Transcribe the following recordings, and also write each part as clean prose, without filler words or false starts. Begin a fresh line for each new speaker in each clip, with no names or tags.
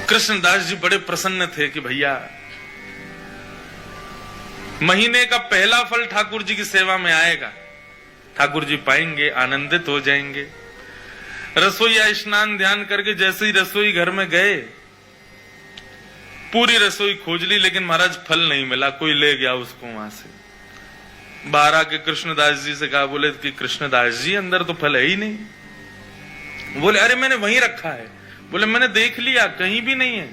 कृष्णदास जी बड़े प्रसन्न थे कि भैया महीने का पहला फल ठाकुर जी की सेवा में आएगा, ठाकुर जी पाएंगे, आनंदित हो जाएंगे। रसोईया स्नान ध्यान करके जैसे ही रसोई घर में गए, पूरी रसोई खोज ली, लेकिन महाराज फल नहीं मिला, कोई ले गया उसको वहां से। बाहर आके कृष्णदास जी से कहा, बोले कि कृष्णदास जी अंदर तो फल है ही नहीं। बोले अरे मैंने वहीं रखा है। बोले मैंने देख लिया, कहीं भी नहीं है,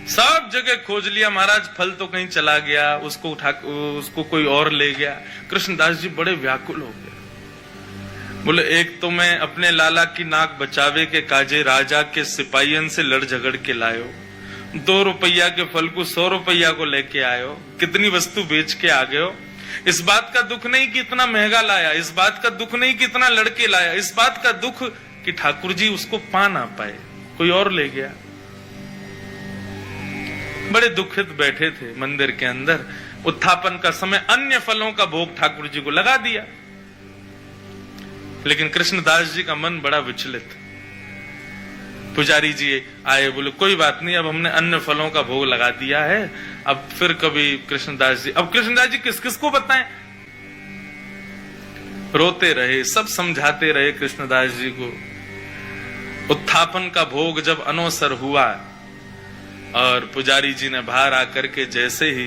सब जगह खोज लिया महाराज, फल तो कहीं चला गया, उसको कोई और ले गया। कृष्णदास जी बड़े व्याकुल हो गए। बोले एक तो मैं अपने लाला की नाक बचावे के काजे राजा के सिपाहियन से लड़ झगड़ के लायो, 2 रुपया के फल को 100 रुपया को लेके आयो, कितनी वस्तु बेच के आ गए हो। इस बात का दुख नहीं कि इतना महंगा लाया, इस बात का दुख नहीं कि इतना लड़के लाया, इस बात का दुख कि ठाकुर जी उसको पा ना पाए, कोई और ले गया। बड़े दुखित बैठे थे मंदिर के अंदर। उत्थापन का समय, अन्य फलों का भोग ठाकुर जी को लगा दिया, लेकिन कृष्णदास जी का मन बड़ा विचलित। पुजारी जी आए, बोले कोई बात नहीं, अब हमने अन्य फलों का भोग लगा दिया है, अब फिर कभी कृष्णदास जी, अब कृष्णदास जी किस किस को बताएं। रोते रहे, सब समझाते रहे कृष्णदास जी को। उत्थापन का भोग जब अनौसर हुआ और पुजारी जी ने बाहर आकर के जैसे ही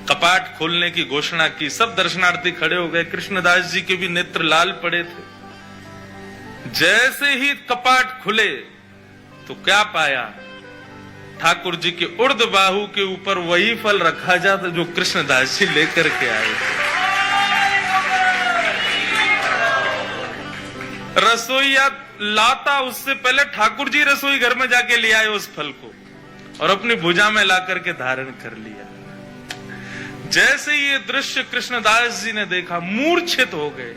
कपाट खोलने की घोषणा की, सब दर्शनार्थी खड़े हो गए। कृष्णदास जी के भी नेत्र लाल पड़े थे। जैसे ही कपाट खुले तो क्या पाया, ठाकुर जी के उर्ध बाहु के ऊपर वही फल रखा जाता जो कृष्णदास जी लेकर के आए थे। रसोईया लाता उससे पहले ठाकुर जी रसोई घर में जाके ले आए उस फल को और अपनी भुजा में ला करके धारण कर लिया। जैसे ये दृश्य कृष्णदास जी ने देखा, मूर्छित हो गए।